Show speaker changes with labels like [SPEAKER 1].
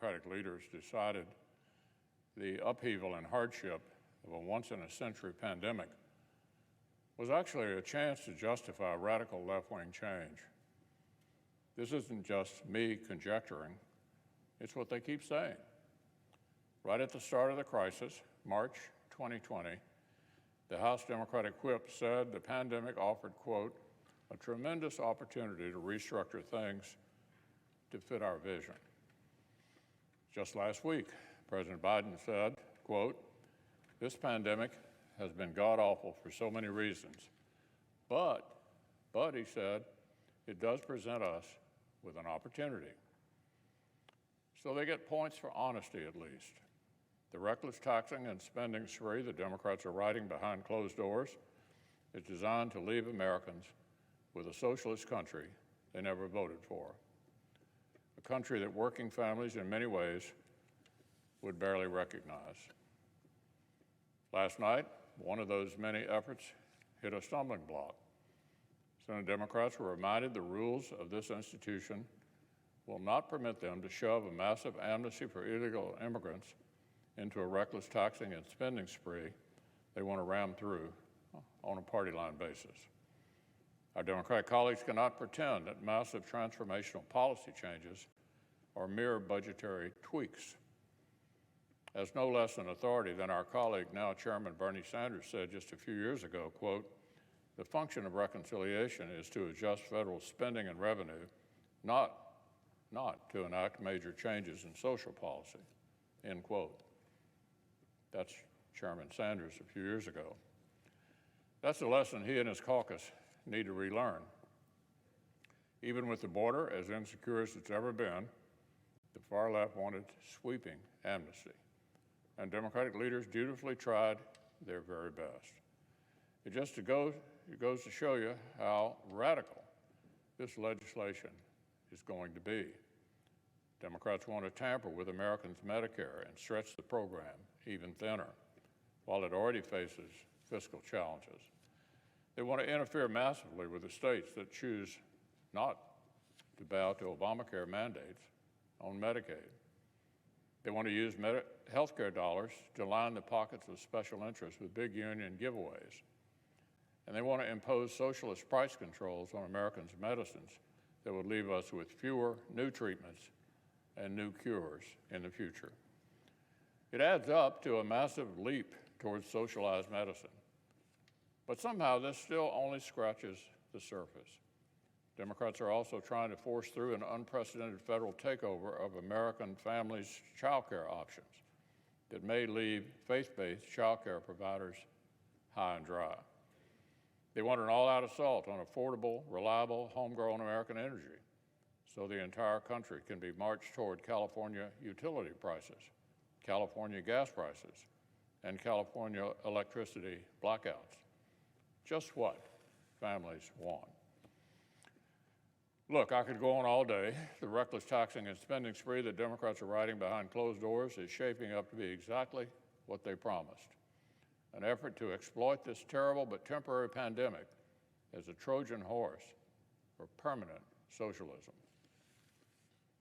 [SPEAKER 1] Democratic leaders decided the upheaval and hardship of a once-in-a-century pandemic was actually a chance to justify radical left-wing change. This isn't just me conjecturing, it's what they keep saying. Right at the start of the crisis, March 2020, the House Democratic whip said the pandemic offered, quote, a tremendous opportunity to restructure things to fit our vision. Just last week, President Biden said, quote, this pandemic has been god-awful for so many reasons, but he said, it does present us with an opportunity. So they get points for honesty at least. The reckless taxing and spending spree the Democrats are riding behind closed doors is designed to leave Americans with a socialist country they never voted for. A country that working families in many ways would barely recognize. Last night, one of those many efforts hit a stumbling block. Senate Democrats were reminded the rules of this institution will not permit them to shove a massive amnesty for illegal immigrants into a reckless taxing and spending spree they want to ram through on a party line basis. Our Democratic colleagues cannot pretend that massive transformational policy changes are mere budgetary tweaks. As no less an authority than our colleague, now Chairman Bernie Sanders, said just a few years ago, quote, the function of reconciliation is to adjust federal spending and revenue, not to enact major changes in social policy, end quote. That's Chairman Sanders a few years ago. That's a lesson he and his caucus need to relearn. Even with the border as insecure as it's ever been, the far left wanted sweeping amnesty, and Democratic leaders dutifully tried their very best. It goes to show you how radical this legislation is going to be. Democrats want to tamper with Americans' Medicare and stretch the program even thinner, while it already faces fiscal challenges. They want to interfere massively with the states that choose not to bow to Obamacare mandates on Medicaid. They want to use health care dollars to line the pockets of special interests with big union giveaways. And they want to impose socialist price controls on Americans' medicines that would leave us with fewer new treatments and new cures in the future. It adds up to a massive leap towards socialized medicine. But somehow this still only scratches the surface. Democrats are also trying to force through an unprecedented federal takeover of American families' child care options that may leave faith-based child care providers high and dry. They want an all-out assault on affordable, reliable, homegrown American energy so the entire country can be marched toward California utility prices, California gas prices, and California electricity blackouts. Just what families want. Look, I could go on all day. The reckless taxing and spending spree that Democrats are riding behind closed doors is shaping up to be exactly what they promised. An effort to exploit this terrible but temporary pandemic as a Trojan horse for permanent socialism.